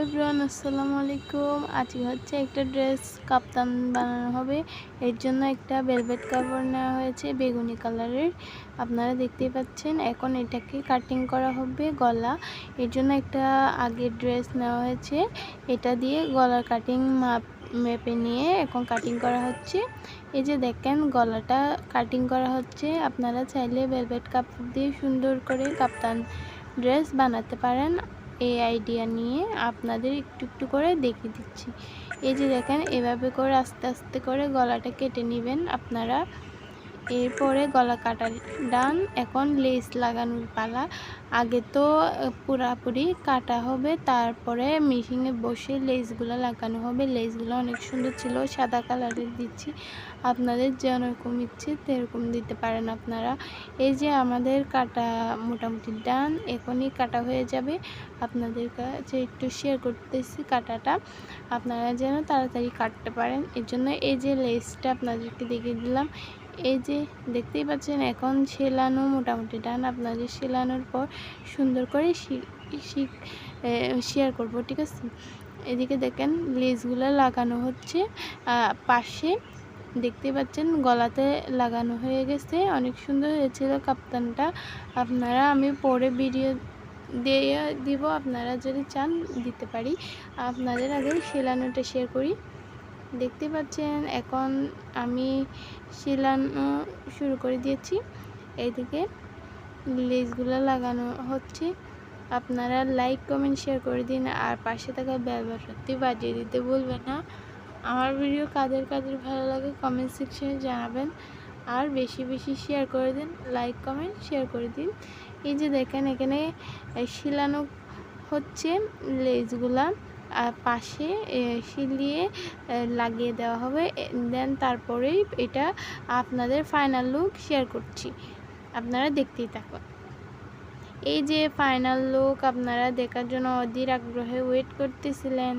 Everyone, আসসালামু আলাইকুম। আজকে হচ্ছে একটা ড্রেস কাপ্তান বানানো হবে। এর জন্য একটা ভেলভেট কাপড় নেওয়া হয়েছে বেগুনি কালারের, আপনারা দেখতেই পাচ্ছেন। এখন এটাকে কাটিং করা হবে গলা। এর জন্য একটা আগে ড্রেস নেওয়া হয়েছে, এটা দিয়ে গলার কাটিং মেপে নিয়ে এখন কাটিং করা হচ্ছে। এই যে দেখেন গলাটা কাটিং করা হচ্ছে। আপনারা চাইলে ভেলভেট কাপড় দিয়ে সুন্দর করে কাপ্তান ড্রেস বানাতে পারেন। এই আইডিয়া নিয়ে আপনাদের একটু একটু করে দেখিয়ে দিচ্ছি। এই যে দেখেন, এভাবে করে আস্তে আস্তে করে গলাটা কেটে নেবেন আপনারা। এরপরে গলা কাটার ডান, এখন লেস লাগানোর পালা। আগে তো পুরাপুরি কাটা হবে, তারপরে মেশিনে বসে লেসগুলো লাগানো হবে। লেসগুলো অনেক সুন্দর ছিল, সাদা কালারের দিচ্ছি। আপনাদের যেরকম ইচ্ছে সেরকম দিতে পারেন আপনারা। এই যে আমাদের কাটা মোটামুটি ডান, এখনই কাটা হয়ে যাবে। আপনাদের কাছে একটু শেয়ার করতেছি কাটাটা, আপনারা যেন তাড়াতাড়ি কাটতে পারেন। এর জন্য এই যে লেসটা আপনাদেরকে দেখিয়ে দিলাম। এই যে দেখতেই পাচ্ছেন, এখন সেলানো মোটামুটি ডান। আপনাদের সেলানোর পর সুন্দর করে শেয়ার করব, ঠিক আছে। এদিকে দেখেন লেসগুলো লাগানো হচ্ছে। পাশে দেখতে পাচ্ছেন গলাতে লাগানো হয়ে গেছে। অনেক সুন্দর হয়েছিল কাপ্তানটা। আমি পরে ভিডিও দিয়ে দিব, আপনারা যদি চান দিতে পারি। আপনাদের আগে সেলানোটা শেয়ার করি। দেখতে পাচ্ছেন এখন আমি সেলানো শুরু করে দিয়েছি। এইদিকে লেসগুলো লাগানো হচ্ছে। আপনারা লাইক কমেন্ট শেয়ার করে দিন, আর পাশে থাকা বেল বাটনটি বাজিয়ে দিতে ভুলবেন না। আমার ভিডিও কাদের কাদের ভালো লাগে কমেন্ট সেকশনে জানাবেন, আর বেশি বেশি শেয়ার করে দিন, লাইক কমেন্ট শেয়ার করে দিন। এই যে দেখেন এখানে সেলানো হচ্ছে লেসগুলা, আর পাশে সিলিয়ে লাগিয়ে দেওয়া হবে। দেন তারপরেই এটা আপনাদের ফাইনাল লুক শেয়ার করছি, আপনারা দেখতেই থাকুন। এই যে ফাইনাল লুক আপনারা দেখার জন্য অধীর আগ্রহে ওয়েট করতেছিলেন।